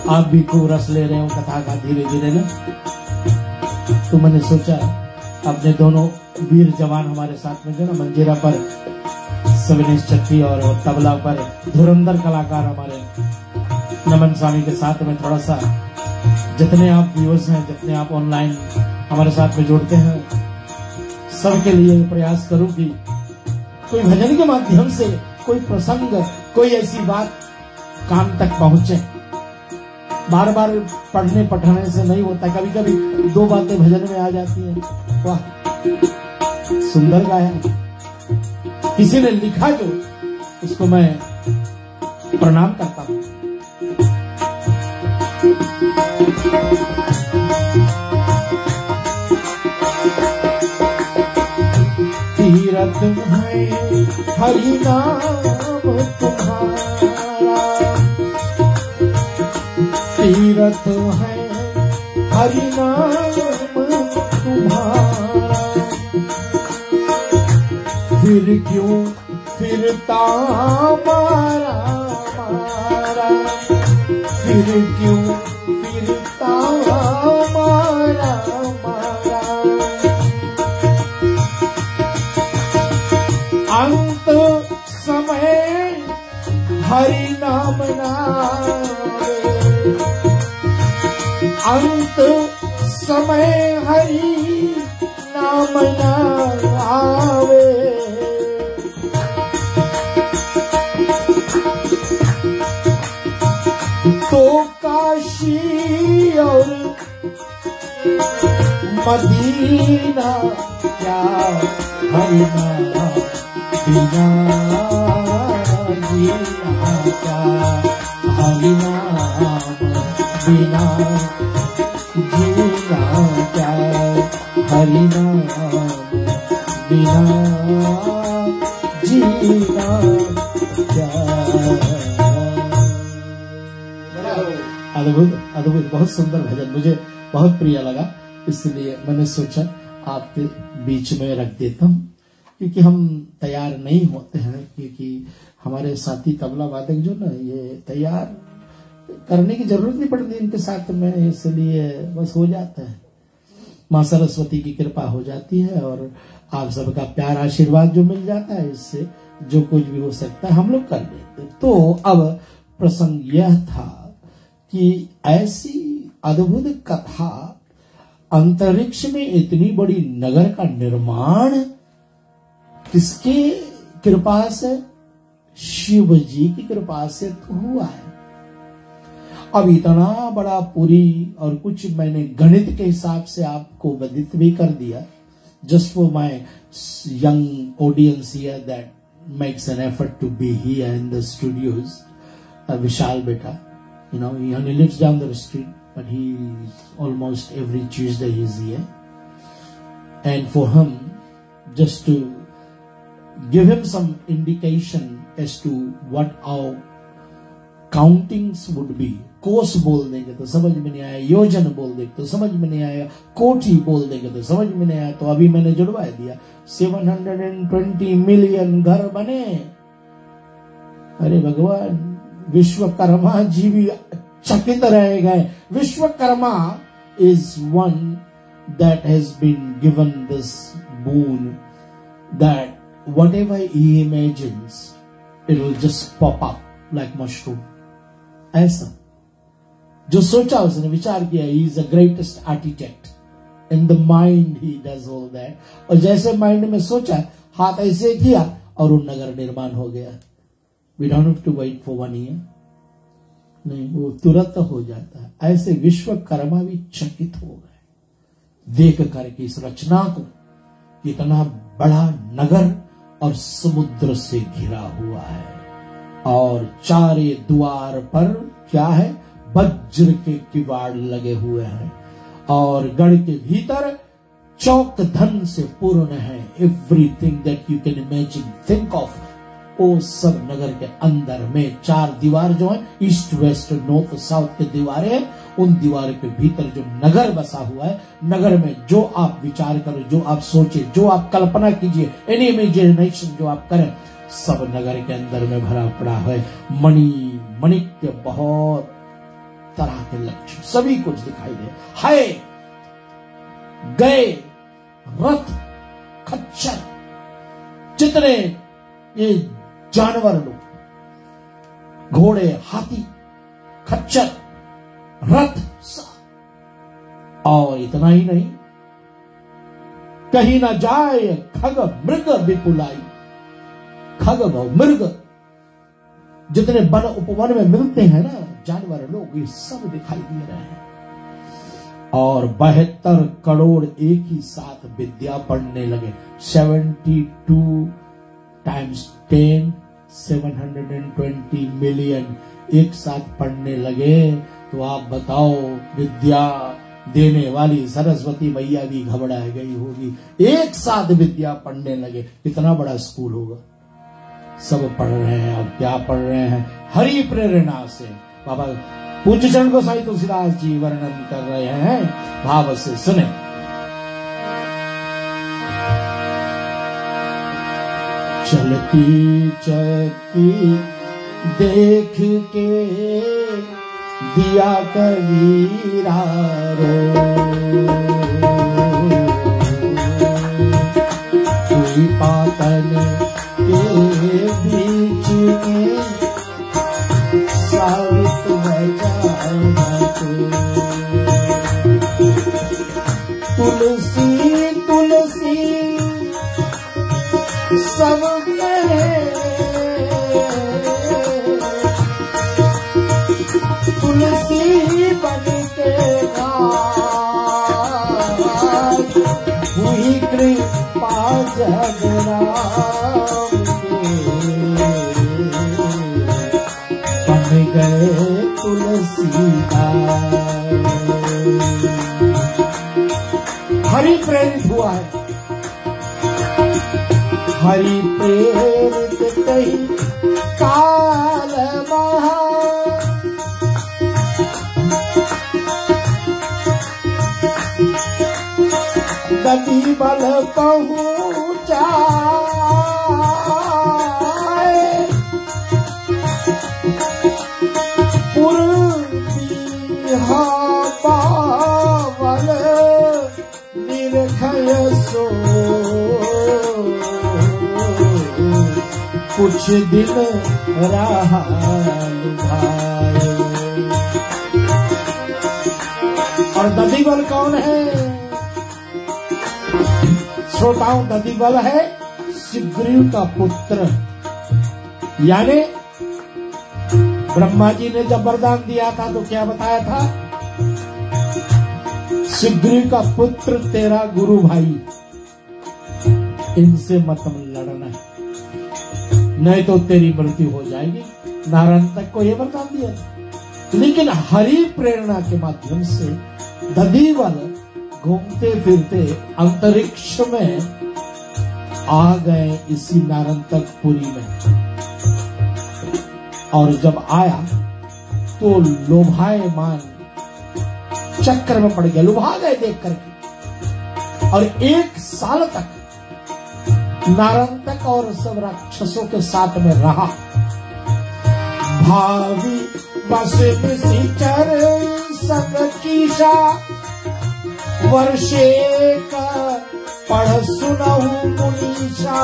आप भी खूब रस ले रहे हो कथा का धीरे धीरे ना। तो मैंने सोचा अपने दोनों वीर जवान हमारे साथ में जो ना मंजीरा पर सविनेश छत्ती और तबला पर धुरंधर कलाकार हमारे नमन स्वामी के साथ में थोड़ा सा, जितने आप व्यूअर्स हैं, जितने आप ऑनलाइन हमारे साथ में जुड़ते हैं, सबके लिए प्रयास करूं कि कोई भजन के माध्यम से कोई प्रसंग, कोई ऐसी बात कान तक पहुंचे। बार बार पढ़ने पढ़ाने से नहीं होता, कभी कभी दो बातें भजन में आ जाती हैं। वाह, सुंदर गाया, किसी ने लिखा जो, उसको मैं प्रणाम करता हूं। तीरथ है हरि नाम तुम्हारा, तीरथ है हरि नाम तुम्हारा, फिर क्यों फिरता मारा मारा, फिर क्यों फिरता मारा मारा। अंत समय हरि नाम नावे, अंत समय हरि नाम नावे। तो काशी और मदीना क्या हरि नाम बिना जीना क्या, हरि नाम बिना जीना क्या, हरि नाम बिना जीना क्या। अद्भुत अद्भुत, बहुत सुंदर भजन, मुझे बहुत प्रिय लगा, इसलिए मैंने सोचा आपके बीच में रख देता हूँ। क्योंकि हम तैयार नहीं होते हैं, क्योंकि हमारे साथी तबला वादक जो ना, ये तैयार करने की जरूरत नहीं पड़ती इनके साथ में, इसलिए बस हो जाता है। माँ सरस्वती की कृपा हो जाती है और आप सबका प्यार आशीर्वाद जो मिल जाता है, इससे जो कुछ भी हो सकता है हम लोग कर लेते। तो अब प्रसंग यह था कि ऐसी अद्भुत कथा, अंतरिक्ष में इतनी बड़ी नगर का निर्माण किसके कृपा से? शिव जी की कृपा से तो हुआ है। अब इतना बड़ा पूरी, और कुछ मैंने गणित के हिसाब से आपको वर्णित भी कर दिया, just for my young audience here that makes an effort to be here in the studios. Vishal बेटा, you know, he only lives down the street, but he's almost every Tuesday he's here. And for him, just to give him some indication as to what our countings would be. कोस बोल देंगे तो समझ में नहीं आया, योजन बोल देंगे तो समझ में नहीं आया, कोठी बोल देंगे तो समझ में नहीं आया, तो अभी मैंने जुड़वा दिया 720 मिलियन घर बने। अरे भगवान, विश्वकर्मा जी भी चकित रह गए। Vishwakarma is one that has been given this boon that whatever he imagines, it will just pop up like mushroom. ऐसा जो सोचा उसने, विचार किया, he is the greatest architect. In the mind he does all that. और जैसे माइंड में सोचा, हाथ ऐसे किया और वो नगर निर्माण हो गया। We don't have to wait for 1 year, नहीं, वो तुरंत हो जाता है। ऐसे विश्वकर्मा भी चकित हो गए देख करके इस रचना को, इतना बड़ा नगर और समुद्र से घिरा हुआ है, और चारे द्वार पर क्या है, वज्र के किवाड़ लगे हुए हैं, और गढ़ के भीतर चौक धन से पूर्ण है। Everything that you can imagine, think of, वो सब नगर के अंदर में 4 दीवार जो है, ईस्ट वेस्ट नॉर्थ साउथ के दीवारें हैं, उन दीवार के भीतर जो नगर बसा हुआ है, नगर में जो आप विचार करो, जो आप सोचे, जो आप कल्पना कीजिए, एनी इमेजिनेशन जो आप करें, सब नगर के अंदर में भरा पड़ा है। मणिक बहुत तरह के लक्ष्य सभी कुछ दिखाई दे, है गए रथ खच्चर, जितने ये जानवर लोग, घोड़े, हाथी, खच्चर, रथ, और इतना ही नहीं, कहीं ना जाए खग मृग विपुलाई। खग व मृग जितने वन उपवन में मिलते हैं ना जानवर लोग, ये सब दिखाई दे रहे हैं। और 72 करोड़ एक ही साथ विद्या पढ़ने लगे। 72 टाइम्स 10 720 मिलियन एक साथ पढ़ने लगे। तो आप बताओ, विद्या देने वाली सरस्वती मैया भी घबरा गई होगी। एक साथ विद्या पढ़ने लगे, कितना बड़ा स्कूल होगा। सब पढ़ रहे हैं, और क्या पढ़ रहे हैं, हरि प्रेरणा से। बाबा पूज्य चरण गोसाई तुलसीदास जी वर्णन कर रहे हैं, भाव से सुने। चलती चलती देख के दिया कबीरा रो, कोई पातन के बीच में सावित बचाना तुलसी तुलसी सब कहे, तुलसी बन के हुई कृपा जगराम बन गए तुलसीदास। हरि प्रेरित हुआ है, हरि प्रेरित कही काल महा, दधि बल पहुँचा पावल निर्भय सो, कुछ दिन रहा लुभाए। और दधिबल कौन है श्रोताओं? दधिबल है सुग्रीव का पुत्र, यानी ब्रह्मा जी ने जब वरदान दिया था तो क्या बताया था? सुग्रीव का पुत्र तेरा गुरु भाई, इनसे मत लड़ना नहीं तो तेरी मृत्यु हो जाएगी। नारायण तक को यह वरदान दिया था। लेकिन हरि प्रेरणा के माध्यम से दधिबल घूमते फिरते अंतरिक्ष में आ गए, इसी नारंतकपुरी में। और जब आया तो लोभायमान चक्कर में पड़ गया, लुभा गए देख करके। और 1 साल तक नारंतक और सब राक्षसों के साथ में रहा। भावी बस निशिचर संग कीशा, वर्षे का पढ़ सुनहु मुनीषा।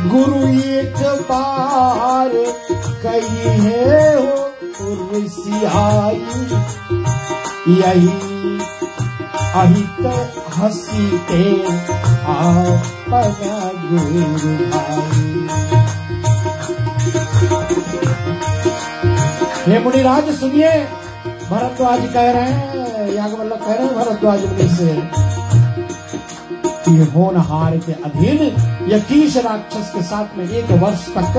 गुरु एक बार कही है हो ऋषि आई, यही अहित हंसी के आपना गुरु भाई। हे मुनिराज सुनिए, भरद्वाज कह रहे हैं, याज्ञवल्क्य कह रहे हैं भरद्वाज मुनि से, कि होनहार के अधीन यक्षीश राक्षस के साथ में 1 वर्ष तक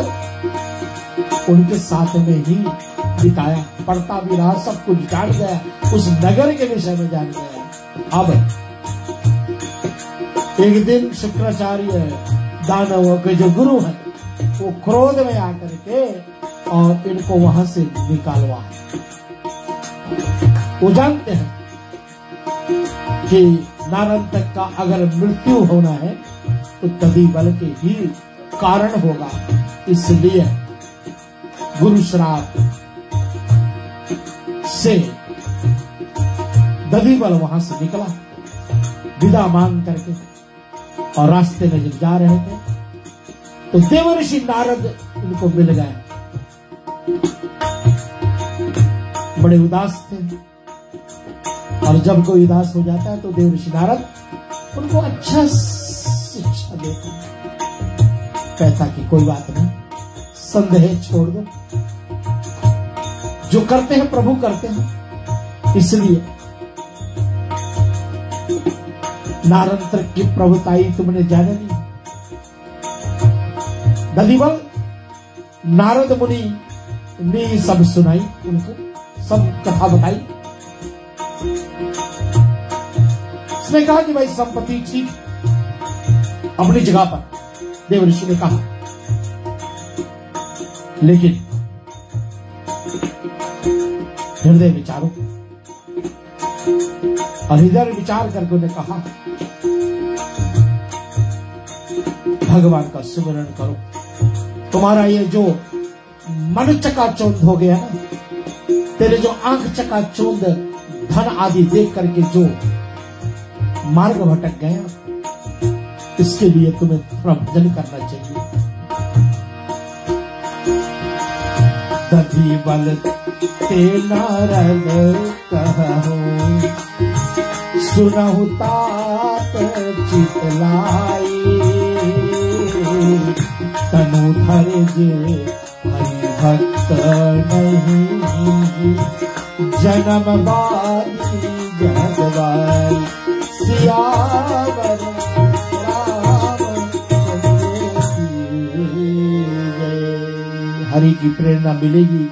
उनके साथ में ही बिताया, पढ़ता भी रहा, सब कुछ जान गया, उस नगर के विषय में जान गया। अब एक दिन शुक्राचार्य दानवों के जो गुरु हैं वो क्रोध में आकर के और इनको वहां से निकालवा। वो जानते हैं कि नारंतक का अगर मृत्यु होना है तो दधिबल के ही कारण होगा, इसलिए गुरु श्राप से दधिबल वहां से निकला विदा मांग करके, और रास्ते में जब जा रहे थे तो देवर्षि नारद उनको मिल गए। बड़े उदास थे, और जब कोई उदास हो जाता है तो देवर्षि नारद उनको अच्छा शिक्षा देता, कहता कि कोई बात नहीं, संदेह छोड़ दो, जो करते हैं प्रभु करते हैं, इसलिए नारंतक की प्रभुताई तुमने जाने ली। दधिबल नारद मुनि ने सब सुनाई, उनको सब कथा बताई। उसने कहा कि भाई संपत्ति ठीक अपनी जगह पर, देवर्षि ने कहा, लेकिन हृदय विचारो, और हृदय विचार करके उन्हें कहा भगवान का सुमिरन करो, तुम्हारा ये जो मन चकाचौंध हो गया ना, तेरे जो आंख चकाचौंध धन आदि देख करके जो मार्ग भटक गया, इसके लिए तुम्हें थोड़ा भजन करना चाहिए। दधिबल ते नारद कहो, सुनहु तात चितलाई, तनु धर जे हरि भक्त नहीं, जन्म बारी जगवाई, सियावर हरि की प्रेरणा मिलेगी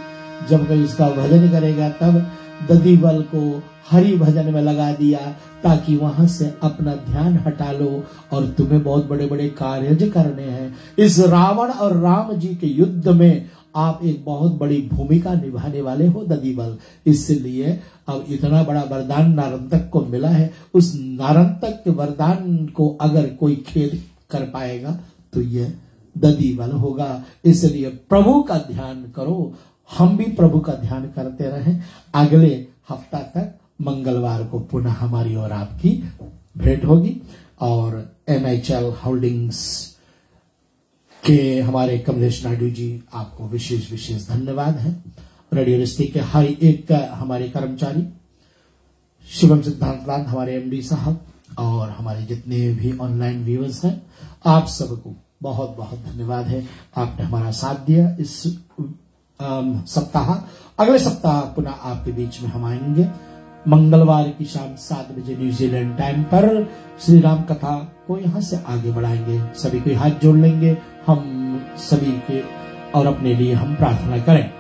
जब कोई इसका भजन करेगा। तब दधिबल को हरि भजन में लगा दिया, ताकि वहां से अपना ध्यान हटा लो, और तुम्हें बहुत बड़े बड़े कार्य करने हैं। इस रावण और राम जी के युद्ध में आप एक बहुत बड़ी भूमिका निभाने वाले हो दधिबल, इसलिए अब इतना बड़ा वरदान नारंतक को मिला है। उस नारंतक के वरदान को अगर कोई खेल कर पाएगा तो ये दधिबल होगा। इसलिए प्रभु का ध्यान करो, हम भी प्रभु का ध्यान करते रहें। अगले हफ्ता तक मंगलवार को पुनः हमारी और आपकी भेंट होगी, और NHL होल्डिंग्स के हमारे कमलेश नायडू जी आपको विशेष विशेष धन्यवाद है। रेडियो रिश्ते के हर एक हमारे कर्मचारी, शिवम सिद्धांतलाल हमारे MD साहब, और हमारे जितने भी ऑनलाइन व्यूअर्स हैं, आप सबको बहुत बहुत धन्यवाद है। आपने हमारा साथ दिया इस सप्ताह। अगले सप्ताह पुनः आपके बीच में हम आएंगे मंगलवार की शाम 7 बजे न्यूजीलैंड टाइम पर। श्री राम कथा को यहाँ से आगे बढ़ाएंगे। सभी को हाथ जोड़ लेंगे हम सभी के, और अपने लिए हम प्रार्थना करें।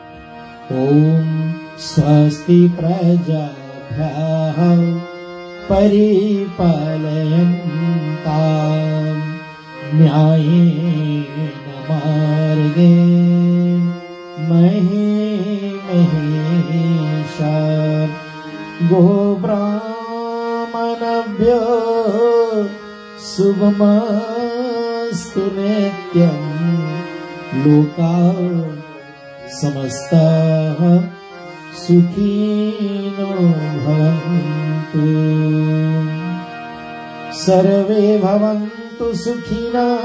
ओम स्वस्ति प्रजाभ्यः परिपालयन्ताम् न्यायेन मार्गेण मही महिषा गोब्राह्मणभ्यो शुभमस्तु नित्यम् लोकाः समस्ताः सुखिनो भवन्तु। सर्वे भवन्तु सुखिनः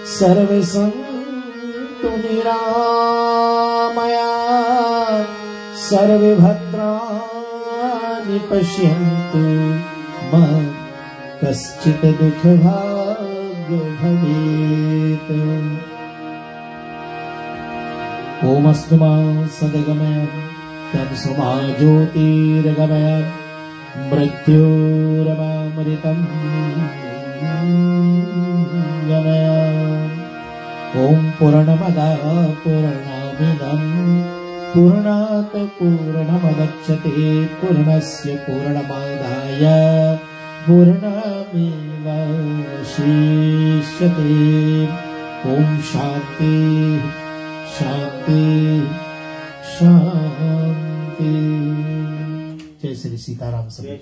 सर्वे सन्तु निरामयाः सर्वे भद्राणि पश्यन्तु मा कश्चित् दुःखभाग्यो भवेत्। ओमस्तु मा सद्गमय तत्समा ज्योतिर्गमय मृत्युरमामृतं गमय। ॐ पूर्णमदः पूर्णमिदं पूर्णात् पूर्णमुदच्यते पूर्णस्य पूर्णमादाय पूर्णमेवावशिष्यते। ॐ शान्ति शान्ति शान्ति। जय श्री सीताराम सभी।